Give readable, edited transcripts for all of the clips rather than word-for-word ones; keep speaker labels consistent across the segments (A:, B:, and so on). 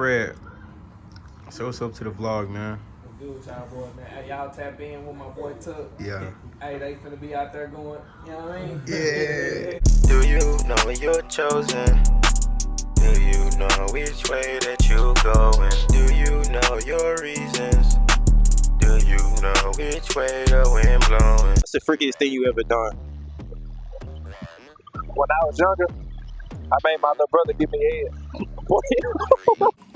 A: Fred. So what's up to the vlog, man?
B: What's good with y'all boys, man? Hey, y'all tap in with my boy Tuck.
A: Yeah.
B: Hey, they finna be out there going, you know what I mean?
A: Yeah.
C: Do you know you're chosen? Do you know which way that you going? Do you know your reasons? Do you know which way the wind blowing?
D: What's the freakiest thing you ever done? When I was younger, I made my little brother give me head.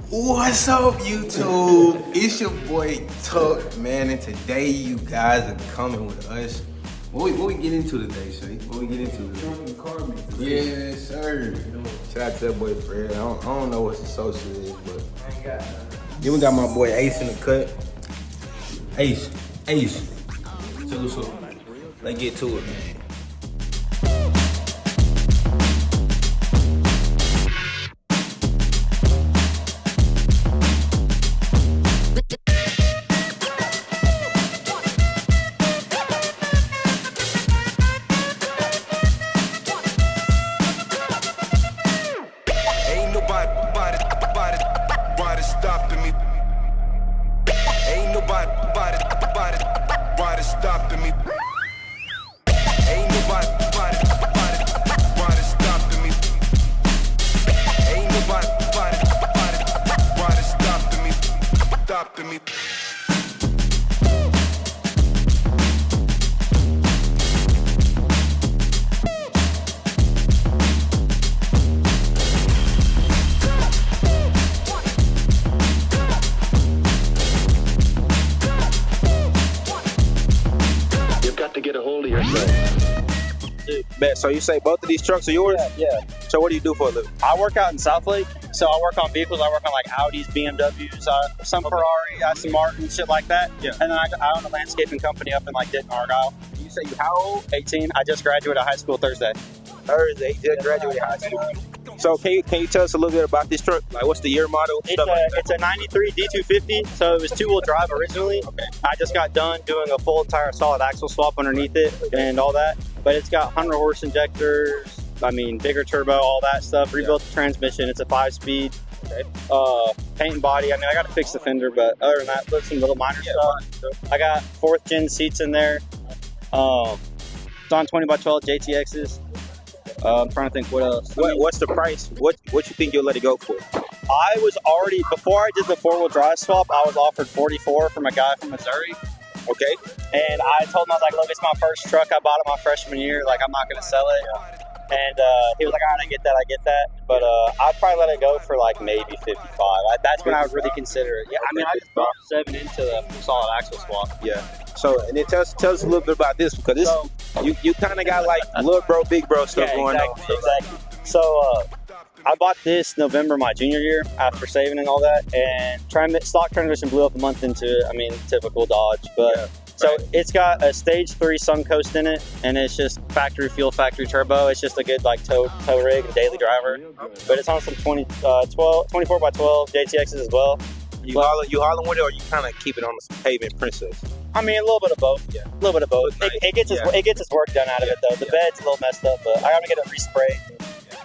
A: What's up, YouTube? It's your boy Tuck, man, and today you guys are coming with us. What we get into today, Shay? What we get into today? Yes, sir. Shout out to that boy Fred. I don't know what the social is, but
B: I ain't got none.
A: then we got my boy Ace in the cut. Ace. Tell us up. Let's get to it, man.
C: Stopping me. Ain't nobody stopping me. Ain't nobody stopping me. Ain't nobody stopping me.
E: To get a hold of yourself.
D: Man, so you say both of these trucks are yours?
F: Yeah.
D: So what do you do for a living?
F: I work out in Southlake, so I work on vehicles. I work on like Audis, BMWs, some Ferrari, Aston Martin, shit like that. Yeah. And then I own a landscaping company up in like Denton, Argyle.
D: You say you how old?
F: 18. I just graduated high school Thursday.
D: Thursday. You just graduated high school. So can you tell us a little bit about this truck? Like what's the year model?
F: It's a 93 D250, so it was two-wheel drive originally. Okay. I just got done doing a full entire solid axle swap underneath it and all that. But it's got 100 horse injectors, bigger turbo, all that stuff. Rebuilt the transmission. It's a 5-speed. Okay. Paint and body. I got to fix the fender, but other than that, some little minor stuff. I got 4th gen seats in there. It's on 20x12 JTXs. I'm trying to think what else.
D: What's the price? What you think you'll let it go for?
F: I was already, before I did the 4-wheel drive swap, I was offered 44 from a guy from Missouri.
D: Okay.
F: And I told him, I was like, look, it's my first truck. I bought it my freshman year. Like, I'm not going to sell it. And he was like, all right, I get that. But I'd probably let it go for like maybe 55. That's when I would really consider it. Yeah, I just brought 7 into the solid axle swap.
D: Yeah. So, and then tell us a little bit about this, because this, you kind of got like little bro, big bro stuff going on.
F: Exactly. So, I bought this November my junior year after saving and all that, and stock transmission blew up a month into it. Typical Dodge, but so it's got a stage 3 Suncoast in it, and it's just factory fuel, factory turbo. It's just a good like tow rig and daily driver, but it's on some 24x12 JTXs as well.
D: You hauling with it, or you kind of keep it on the pavement princess?
F: A little bit of both. Yeah, a little bit of both. Nice. It gets its work done out of it though. The bed's a little messed up, but I gotta get it resprayed.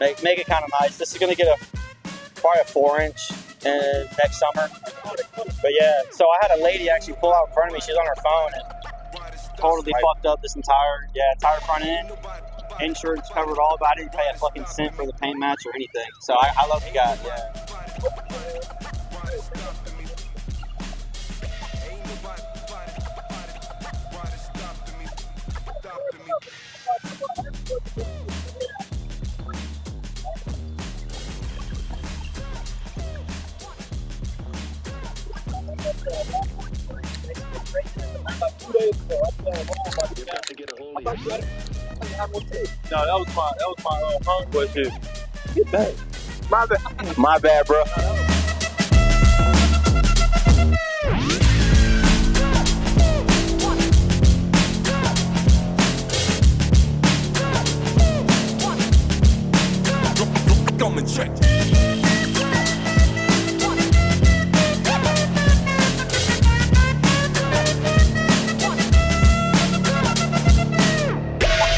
F: Make it kind of nice. This is gonna get probably a 4-inch next summer. But yeah, so I had a lady actually pull out in front of me. She was on her phone and totally fucked up this entire front end. Insurance covered all, but I didn't pay a fucking cent for the paint match or anything. So I love you guys.
E: To get a hold of yourself.
D: No, that was my homeboy shit. Get back. My bad, bro.
C: Come and check.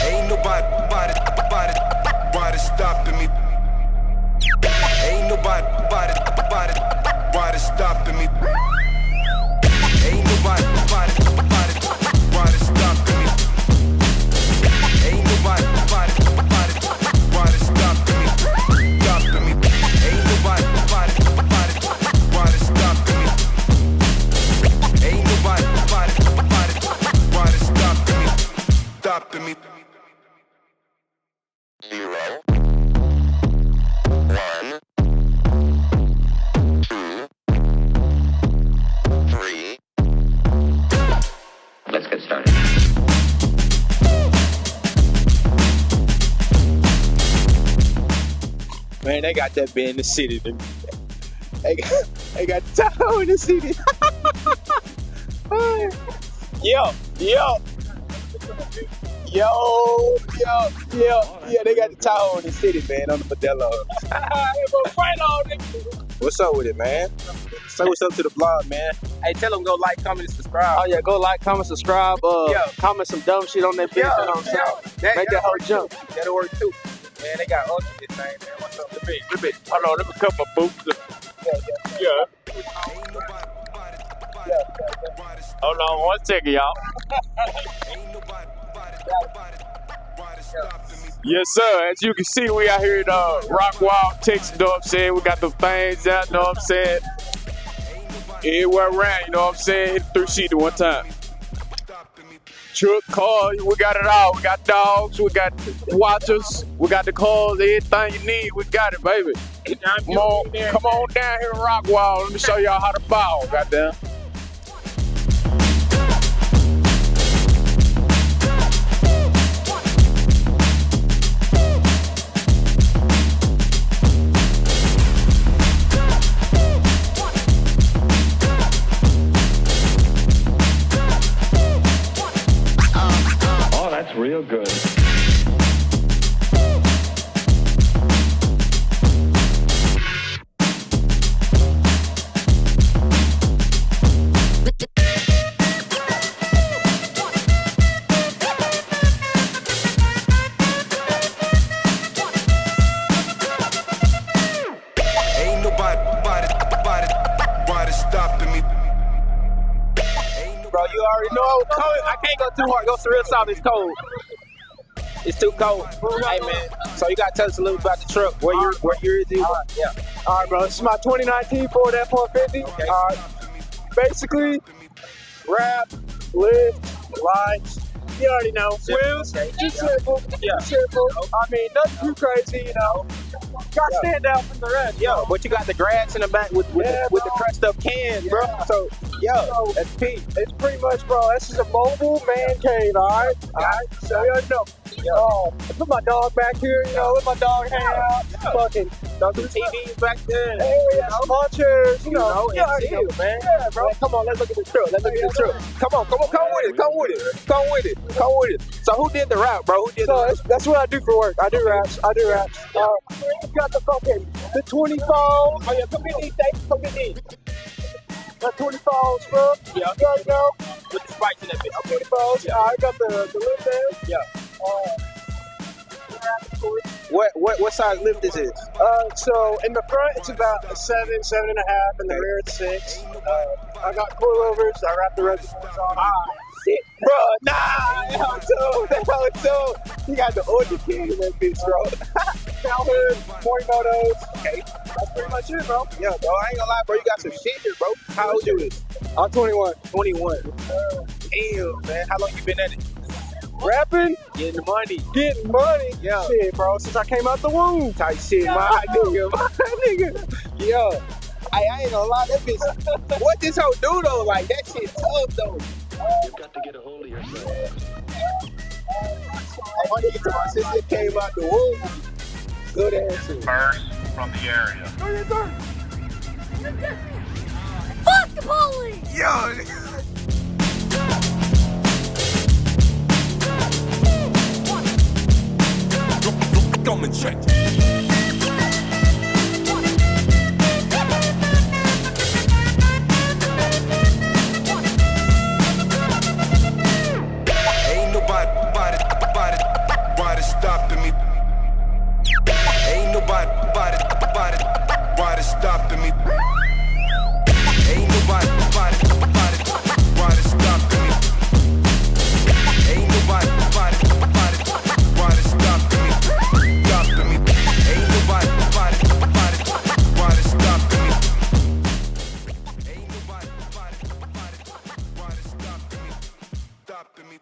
C: Ain't nobody stopping me. Ain't nobody
D: Man, they got that bit in the city. They got Tahoe in the city. Yo. Yeah, they got the Tahoe in the city, man, on the Modelo. What's up with it, man? Say what's up to the vlog, man.
B: Hey, tell them go like, comment, and subscribe.
F: Oh yeah, go like, comment, subscribe, comment some dumb shit on that bitch. You know what I'm saying? Make that whole jump.
B: That'll work too. Man, they got ultimate thing, man. What's up?
D: Let me, hold on, let me cut my boots. Yeah. Hold on 1 second, y'all. Yes, sir. As you can see, we out here in Rockwall, Texas, you know what I'm saying? We got the things out, you know what I'm saying? Everywhere around, you know what I'm saying? Hit the 3-seater one time. Truck, car, we got it all. We got dogs, we got watchers, we got the cars, everything you need, we got it, baby. Come on down here in Rockwall. Let me show y'all how to ball, goddamn.
E: That's real good.
C: Ain't nobody stopping me.
B: Bro, you already know I was cold. I can't go too hard. Go real soft. It's cold. It's too cold. Hey, man. So you got to tell us a little about the truck. Where year is it?
F: Yeah. All right, bro. This is my 2019 Ford F-150.
B: Okay.
F: All right. Basically, wrap, lift, lights. You already know. Wheels.
B: Okay.
F: Just simple.
B: Yeah.
F: Simple. I mean, nothing too crazy, you know. Got to stand out from the rest.
B: Yo, but you got the grass in the back with the crushed up cans, bro. So, yo, that's P.
F: It's pretty much, bro, this is a mobile man cave, all right? All right? So, you already know. I put my dog back here, you know, let my dog hang out. Fucking
B: Throw some TVs back there.
F: areas, lawn chairs, you know.
B: and
F: You already
B: chill,
F: know.
B: man.
F: Yeah, bro.
B: Man, come on, let's look at the truck. Let's look at the truck. Come on, come with it. So who did the route, bro? Who did
F: So
B: the
F: that's what I do for work. I do raps. We got the 20 phones.
B: Oh, yeah, come get these, Dave. Come get these.
F: The 20 phones, bro.
B: Yeah.
F: You already know.
B: With the spikes in that bitch.
F: 20 phones.
B: Yeah.
F: I got the lift there.
B: Yeah.
F: Uh,
B: What size lift is it?
F: So in the front it's about a 7, 7.5. In the rear it's 6. I got coilovers. I wrap the reservoirs on.
B: Shit, bro. Nah, hell too. You got the Oji King in that bitch, bro.
F: Calhoun, Morimoto's.
B: Okay.
F: That's pretty much it, bro.
B: Yeah, bro. I ain't gonna lie, bro. You got some shit here, bro. How old you is?
F: I'm 21.
B: 21. Damn, man. How long you been at it?
F: Rapping,
B: Getting the money.
F: getting money.
B: Yeah.
F: Shit, bro. Since I came out the womb.
B: Type shit, my nigga. Yo. I ain't gonna lie, that bitch. What this hoe do though? Like that shit tough though.
E: You've got to get a hold of yourself.
C: My nigga told my sister came out the womb.
B: Good answer.
G: First from the area.
H: Fuck the police!
C: Yo, come and check. Ain't nobody stopping me. Ain't nobody stopping me. Ain't nobody stopping me. Ain't nobody stopping me. Stopping me. Ain't nobody stopping me. Ain't nobody stopping me.